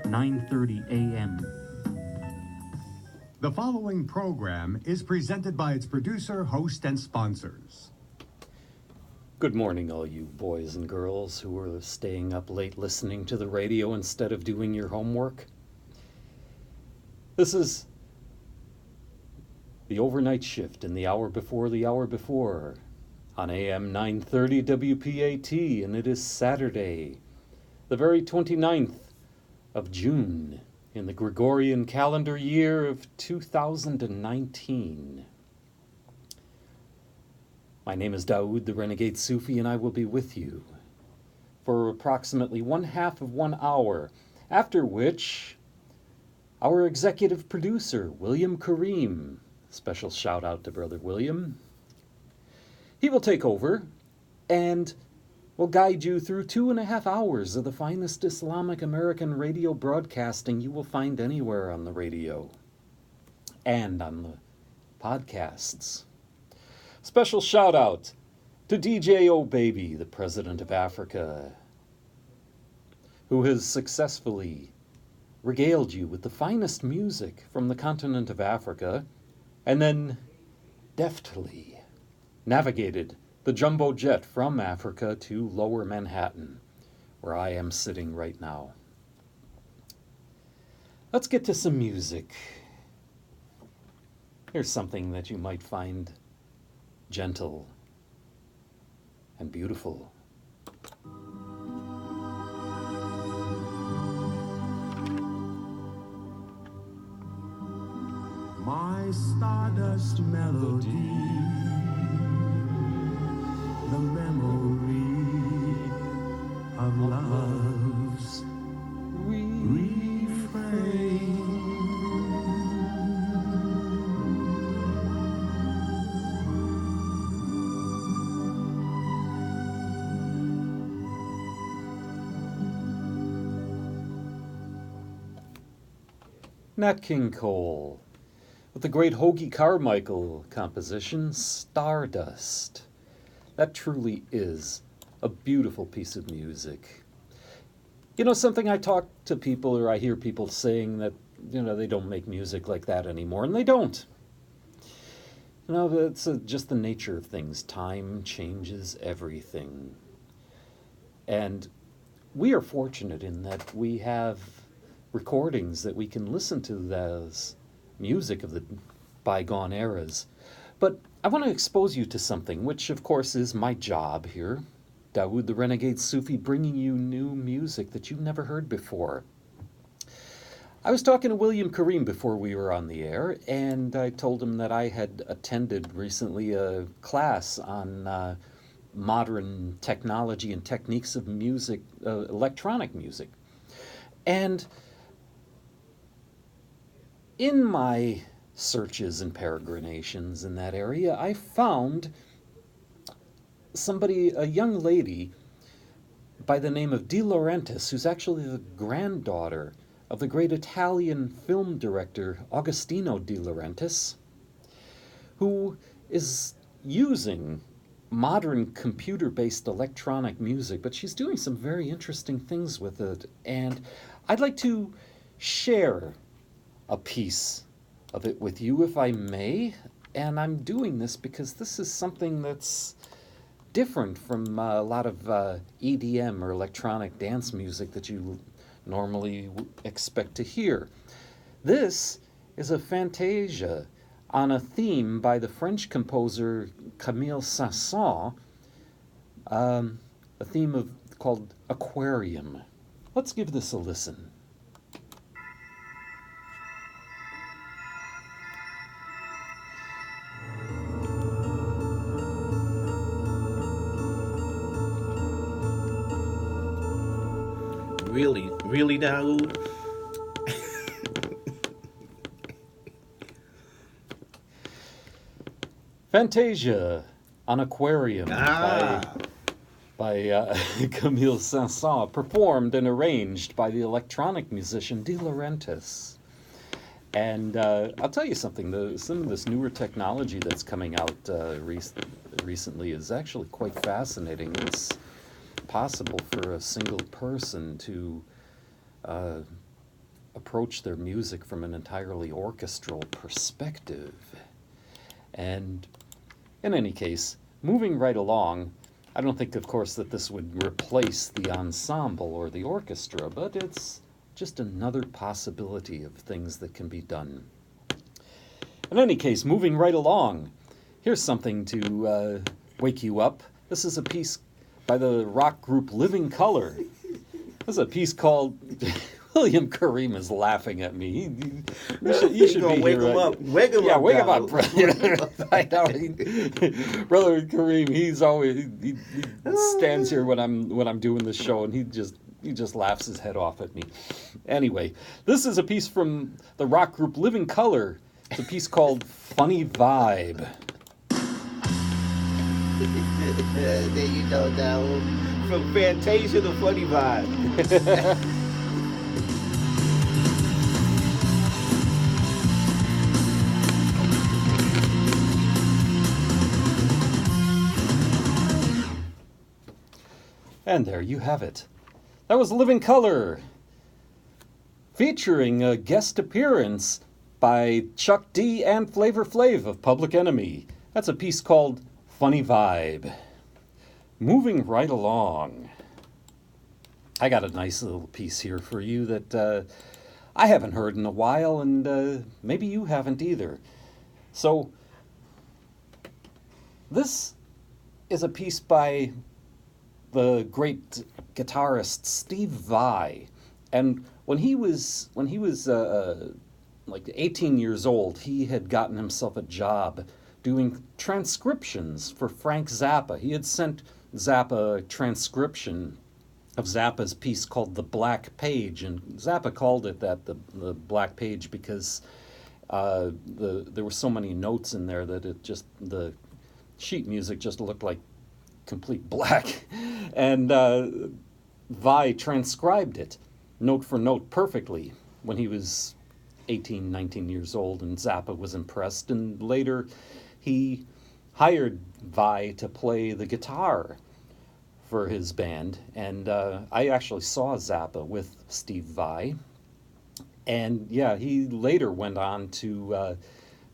9:30 a.m. The following program is presented by its producer, host, and sponsors. Good morning, all you boys and girls who are staying up late listening to the radio instead of doing your homework. This is the overnight shift in the hour before on AM 930 WPAT, and it is Saturday, the very 29th of June in the Gregorian calendar year of 2019. My name is Dawoud the Renegade Sufi, and I will be with you for approximately one half of 1 hour, after which our executive producer, William Kareem, special shout out to Brother William, he will take over and will guide you through 2.5 hours of the finest Islamic American radio broadcasting you will find anywhere on the radio and on the podcasts. Special shout out to DJ O Baby, the President of Africa, who has successfully regaled you with the finest music from the continent of Africa and then deftly navigated the jumbo jet from Africa to Lower Manhattan, where I am sitting right now. Let's get to some music. Here's something that you might find gentle and beautiful. My stardust melody, the memory of love's refrain. Nat King Cole with the great Hoagie Carmichael composition, Stardust. That truly is a beautiful piece of music. You know, something I talk to people, or I hear people saying that, they don't make music like that anymore, and they don't. It's just the nature of things. Time changes everything. And we are fortunate in that we have recordings that we can listen to as music of the bygone eras. But I want to expose you to something, which of course is my job here, Dawoud the Renegade Sufi, bringing you new music that you've never heard before. I was talking to William Kareem before we were on the air, and I told him that I had attended recently a class on modern technology and techniques of music, electronic music. And in my searches and peregrinations in that area, I found a young lady by the name of De Laurentiis, who's actually the granddaughter of the great Italian film director Agostino De Laurentiis, who is using modern computer-based electronic music, but she's doing some very interesting things with it. And I'd like to share a piece of it with you, if I may. And I'm doing this because this is something that's different from a lot of EDM or electronic dance music that you normally expect to hear. This is a Fantasia on a theme by the French composer Camille Saint-Saëns, a theme called Aquarium. Let's give this a listen. Really, Dawoud? Fantasia on Aquarium by Camille Saint-Saëns, performed and arranged by the electronic musician De Laurentiis. And I'll tell you something, some of this newer technology that's coming out recently is actually quite fascinating. It's possible for a single person to approach their music from an entirely orchestral perspective. And in any case, moving right along, I don't think, of course, that this would replace the ensemble or the orchestra, but it's just another possibility of things that can be done. In any case, moving right along, here's something to wake you up. This is a piece by the rock group Living Colour. This is a piece called... William Kareem is laughing at me. You should be wake here. Him up. Wake him up. Yeah, wake him up. Dawoud. I know. Brother Kareem, he's always he stands here when I'm doing the show, and he just laughs his head off at me. Anyway, this is a piece from the rock group Living Colour. It's a piece called "Funny Vibe." There you go, Dawoud. From Fantasia to Funny Vibe. And there you have it. That was Living Colour, featuring a guest appearance by Chuck D and Flavor Flav of Public Enemy. That's a piece called Funny Vibe. Moving right along, I got a nice little piece here for you that I haven't heard in a while, and maybe you haven't either. So, this is a piece by the great guitarist Steve Vai, and when he was like 18 years old, he had gotten himself a job doing transcriptions for Frank Zappa. He had sent Zappa a transcription of Zappa's piece called The Black Page, and Zappa called it that, the Black Page, because there were so many notes in there that the sheet music just looked like complete black. And Vai transcribed it note for note perfectly when he was 18, 19 years old, and Zappa was impressed, and later he hired Vai to play the guitar for his band. And I actually saw Zappa with Steve Vai, and yeah, he later went on to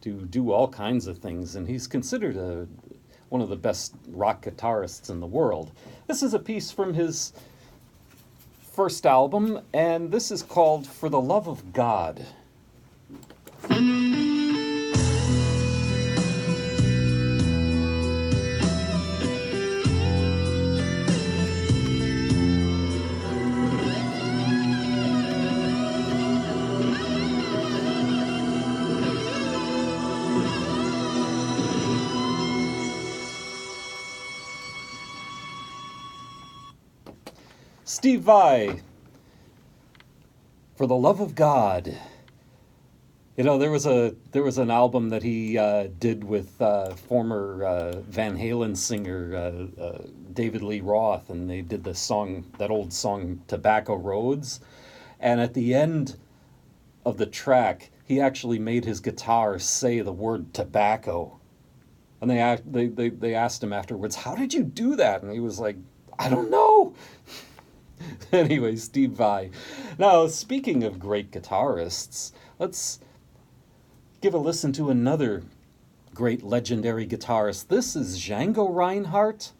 do all kinds of things, and he's considered one of the best rock guitarists in the world. This is a piece from his first album, and this is called For the Love of God. Steve Vai, For the Love of God. You know, there was an album that he did with former Van Halen singer David Lee Roth, and they did that old song Tobacco Roads. And at the end of the track, he actually made his guitar say the word tobacco. And they asked him afterwards, "How did you do that?" And he was like, "I don't know." Anyway, Steve Vai. Now, speaking of great guitarists, let's give a listen to another great legendary guitarist. This is Django Reinhardt,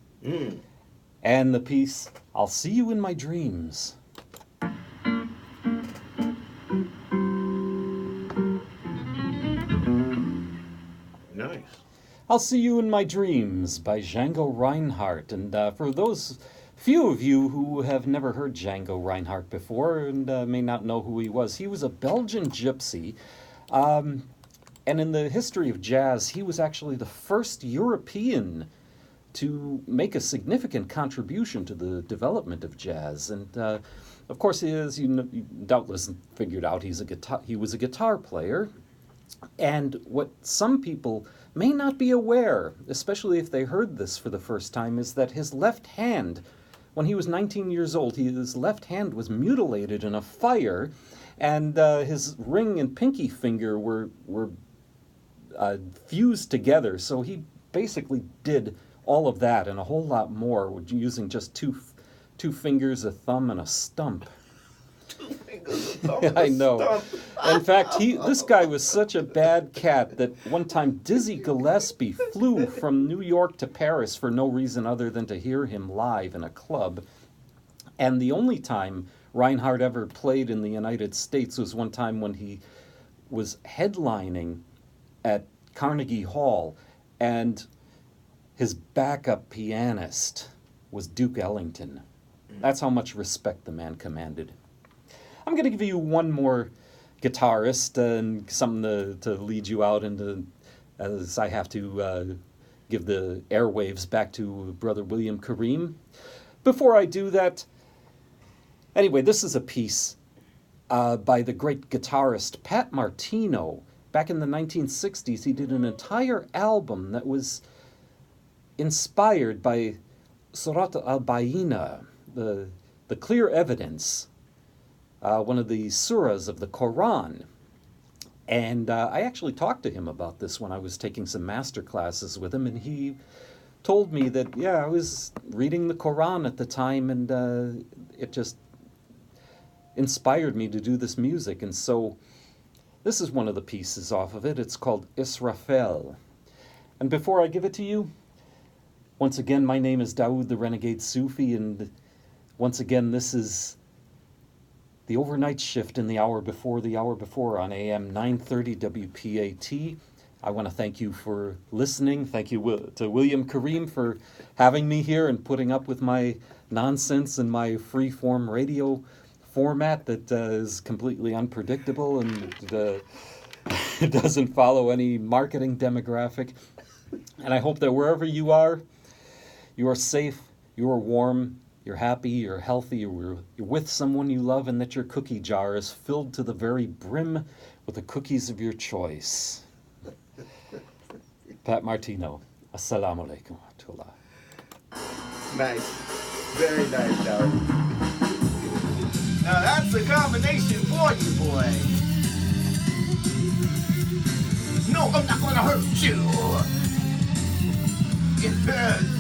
and the piece, I'll See You in My Dreams. Nice. I'll See You in My Dreams by Django Reinhardt. And for those few of you who have never heard Django Reinhardt before and may not know who he was a Belgian gypsy. And in the history of jazz, he was actually the first European to make a significant contribution to the development of jazz. And of course, as you doubtless figured out, he was a guitar player. And what some people may not be aware, especially if they heard this for the first time, is that his left hand, when he was 19 years old, his left hand was mutilated in a fire, and his ring and pinky finger were fused together. So he basically did all of that and a whole lot more using just two fingers, a thumb, and a stump. I know. In fact, this guy was such a bad cat that one time Dizzy Gillespie flew from New York to Paris for no reason other than to hear him live in a club. And the only time Reinhardt ever played in the United States was one time when he was headlining at Carnegie Hall, and his backup pianist was Duke Ellington. That's how much respect the man commanded. I'm going to give you one more guitarist and something to lead you out into, as I have to give the airwaves back to Brother William Kareem. Before I do that, anyway, this is a piece by the great guitarist Pat Martino. Back in the 1960s, he did an entire album that was inspired by Surat al-Bayina, the clear evidence, one of the surahs of the Quran. And I actually talked to him about this when I was taking some master classes with him, and he told me that, I was reading the Quran at the time, and it just inspired me to do this music. And so this is one of the pieces off of it. It's called Israfel. And before I give it to you, once again, my name is Dawoud the Renegade Sufi, and once again, this is the overnight shift in the hour before on AM 930 WPAT. I want to thank you for listening. Thank you to William Kareem for having me here and putting up with my nonsense and my free-form radio format that is completely unpredictable and it doesn't follow any marketing demographic. And I hope that wherever you are safe, you are warm, you're happy, you're healthy, you're with someone you love, and that your cookie jar is filled to the very brim with the cookies of your choice. Pat Martino, Assalamu alaikum wa rahmatullah. Nice. Very nice, Dawoud. Now that's a combination for you, boy. No, I'm not gonna hurt you. It hurts.